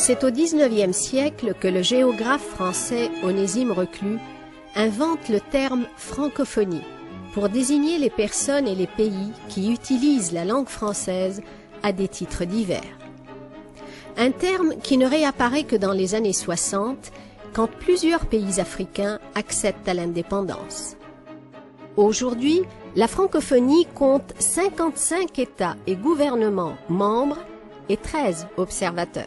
C'est au XIXe siècle que le géographe français Onésime Reclus invente le terme francophonie pour désigner les personnes et les pays qui utilisent la langue française à des titres divers. Un terme qui ne réapparaît que dans les années 60, quand plusieurs pays africains accèdent à l'indépendance. Aujourd'hui, la francophonie compte 55 États et gouvernements membres et 13 observateurs.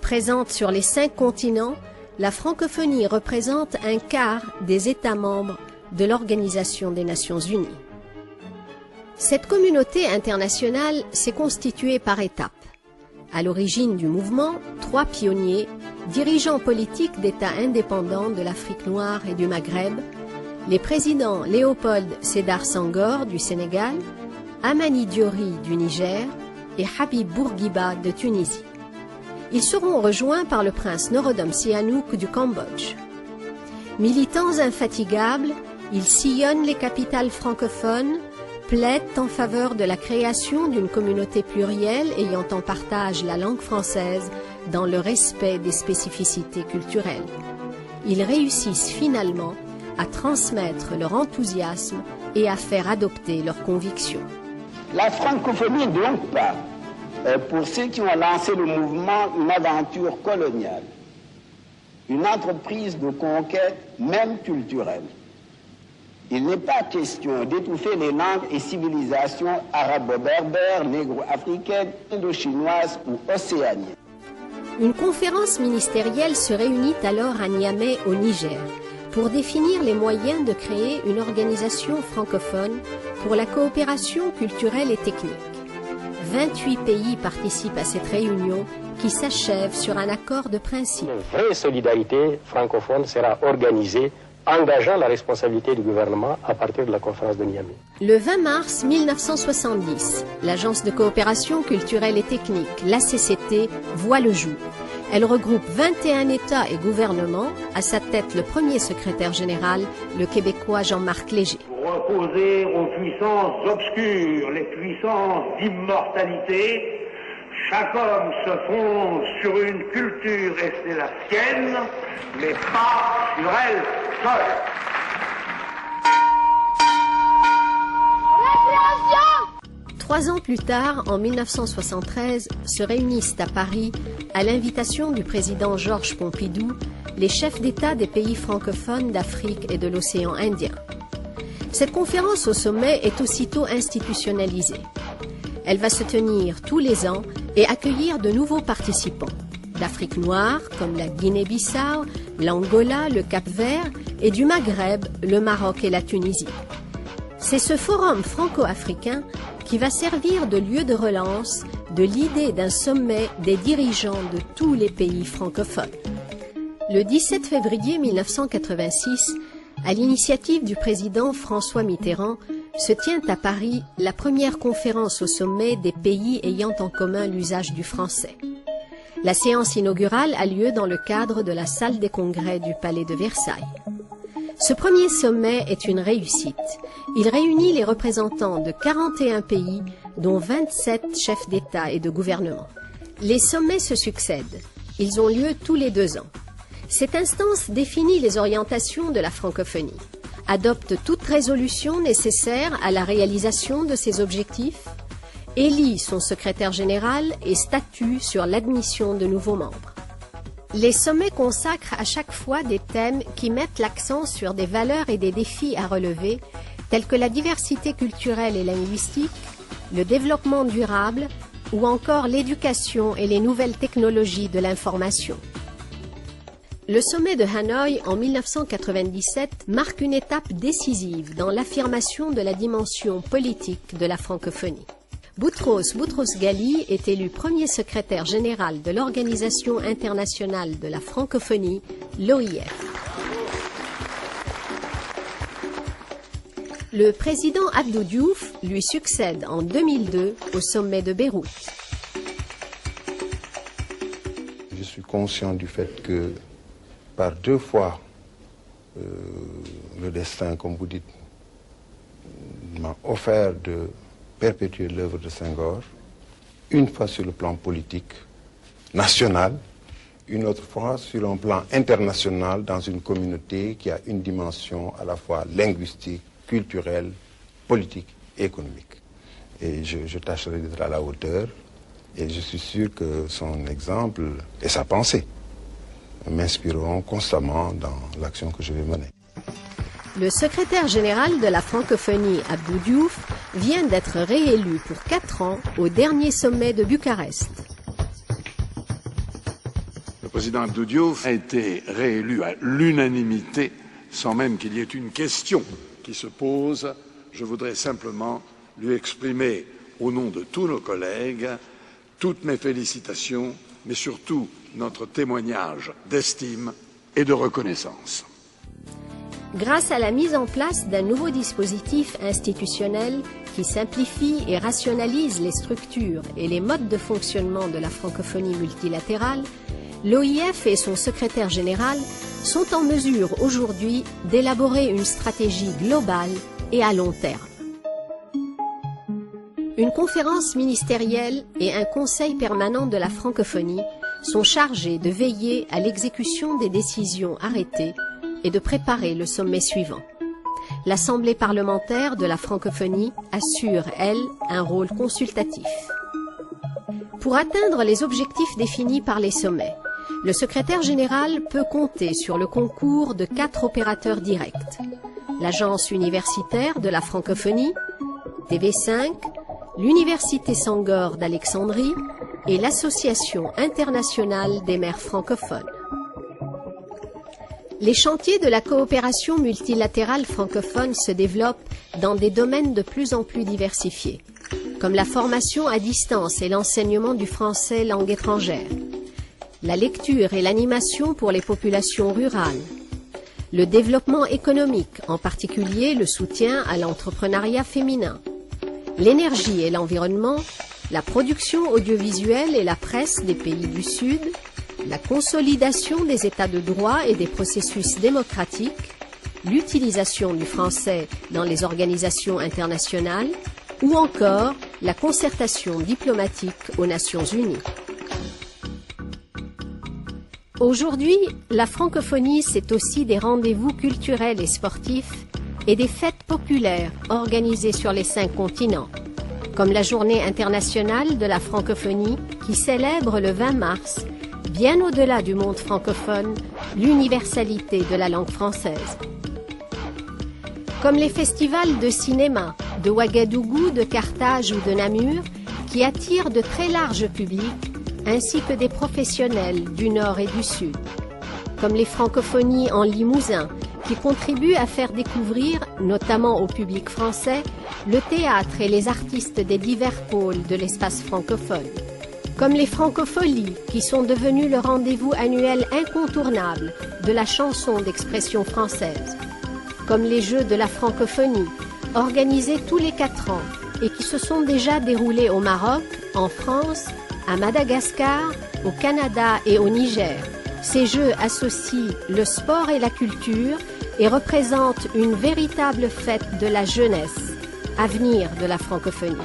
Présente sur les 5 continents, la francophonie représente un quart des États membres de l'Organisation des Nations Unies. Cette communauté internationale s'est constituée par étapes. À l'origine du mouvement, 3 pionniers, dirigeants politiques d'États indépendants de l'Afrique noire et du Maghreb, les présidents Léopold Sédar Senghor du Sénégal, Amani Diori du Niger et Habib Bourguiba de Tunisie. Ils seront rejoints par le prince Norodom Sihanouk du Cambodge. Militants infatigables, ils sillonnent les capitales francophones, plaident en faveur de la création d'une communauté plurielle ayant en partage la langue française dans le respect des spécificités culturelles. Ils réussissent finalement à transmettre leur enthousiasme et à faire adopter leurs convictions. La francophonie n'est donc pas, pour ceux qui ont lancé le mouvement, une aventure coloniale, une entreprise de conquête même culturelle. Il n'est pas question d'étouffer les langues et civilisations arabo-berbères, négro-africaines, indo-chinoises ou océaniennes. Une conférence ministérielle se réunit alors à Niamey, au Niger, pour définir les moyens de créer une organisation francophone pour la coopération culturelle et technique. 28 pays participent à cette réunion qui s'achève sur un accord de principe. Une vraie solidarité francophone sera organisée, engageant la responsabilité du gouvernement à partir de la conférence de Niamey. Le 20 mars 1970, l'Agence de coopération culturelle et technique, l'ACCT, voit le jour. Elle regroupe 21 États et gouvernements, à sa tête le premier secrétaire général, le Québécois Jean-Marc Léger. Pour opposer aux puissances obscures les puissances d'immortalité, chaque homme se fonde sur une culture et c'est la sienne, mais pas sur elle seule. 3 ans plus tard, en 1973, se réunissent à Paris, à l'invitation du président Georges Pompidou, les chefs d'État des pays francophones d'Afrique et de l'océan Indien. Cette conférence au sommet est aussitôt institutionnalisée. Elle va se tenir tous les ans et accueillir de nouveaux participants, d'Afrique noire comme la Guinée-Bissau, l'Angola, le Cap-Vert et du Maghreb, le Maroc et la Tunisie. C'est ce forum franco-africain qui va servir de lieu de relance de l'idée d'un sommet des dirigeants de tous les pays francophones. Le 17 février 1986, à l'initiative du président François Mitterrand, se tient à Paris la première conférence au sommet des pays ayant en commun l'usage du français. La séance inaugurale a lieu dans le cadre de la salle des congrès du Palais de Versailles. Ce premier sommet est une réussite. Il réunit les représentants de 41 pays, dont 27 chefs d'État et de gouvernement. Les sommets se succèdent. Ils ont lieu tous les 2 ans. Cette instance définit les orientations de la francophonie, adopte toute résolution nécessaire à la réalisation de ses objectifs, élit son secrétaire général et statue sur l'admission de nouveaux membres. Les sommets consacrent à chaque fois des thèmes qui mettent l'accent sur des valeurs et des défis à relever, tels que la diversité culturelle et linguistique, le développement durable ou encore l'éducation et les nouvelles technologies de l'information. Le sommet de Hanoï en 1997 marque une étape décisive dans l'affirmation de la dimension politique de la francophonie. Boutros Boutros-Ghali est élu premier secrétaire général de l'Organisation internationale de la francophonie, l'OIF. Le président Abdou Diouf lui succède en 2002 au sommet de Beyrouth. Je suis conscient du fait que par 2 fois, le destin, comme vous dites, m'a offert de perpétuer l'œuvre de Senghor, une fois sur le plan politique, national, une autre fois sur un plan international dans une communauté qui a une dimension à la fois linguistique, culturelle, politique et économique. Et je tâcherai d'être à la hauteur et je suis sûr que son exemple et sa pensée m'inspireront constamment dans l'action que je vais mener. Le secrétaire général de la francophonie, Abdou Diouf, vient d'être réélu pour 4 ans au dernier sommet de Bucarest. Le président Abdou Diouf a été réélu à l'unanimité, sans même qu'il y ait une question qui se pose. Je voudrais simplement lui exprimer, au nom de tous nos collègues, toutes mes félicitations, mais surtout notre témoignage d'estime et de reconnaissance. Grâce à la mise en place d'un nouveau dispositif institutionnel qui simplifie et rationalise les structures et les modes de fonctionnement de la francophonie multilatérale, l'OIF et son secrétaire général sont en mesure aujourd'hui d'élaborer une stratégie globale et à long terme. Une conférence ministérielle et un conseil permanent de la francophonie sont chargés de veiller à l'exécution des décisions arrêtées et de préparer le sommet suivant. L'Assemblée parlementaire de la francophonie assure, elle, un rôle consultatif. Pour atteindre les objectifs définis par les sommets, le secrétaire général peut compter sur le concours de 4 opérateurs directs: l'Agence universitaire de la francophonie, TV5, l'Université Senghor d'Alexandrie et l'Association internationale des maires francophones. Les chantiers de la coopération multilatérale francophone se développent dans des domaines de plus en plus diversifiés, comme la formation à distance et l'enseignement du français langue étrangère, la lecture et l'animation pour les populations rurales, le développement économique, en particulier le soutien à l'entrepreneuriat féminin, l'énergie et l'environnement, la production audiovisuelle et la presse des pays du Sud, la consolidation des états de droit et des processus démocratiques, l'utilisation du français dans les organisations internationales ou encore la concertation diplomatique aux Nations Unies. Aujourd'hui, la francophonie, c'est aussi des rendez-vous culturels et sportifs et des fêtes populaires organisées sur les 5 continents, comme la Journée internationale de la francophonie qui célèbre le 20 mars, bien au-delà du monde francophone, l'universalité de la langue française. Comme les festivals de cinéma de Ouagadougou, de Carthage ou de Namur, qui attirent de très larges publics, ainsi que des professionnels du Nord et du Sud. Comme les francophonies en Limousin, qui contribuent à faire découvrir, notamment au public français, le théâtre et les artistes des divers pôles de l'espace francophone. Comme les francopholies, qui sont devenues le rendez-vous annuel incontournable de la chanson d'expression française. Comme les Jeux de la francophonie, organisés tous les 4 ans et qui se sont déjà déroulés au Maroc, en France, à Madagascar, au Canada et au Niger. Ces Jeux associent le sport et la culture et représentent une véritable fête de la jeunesse, avenir de la francophonie.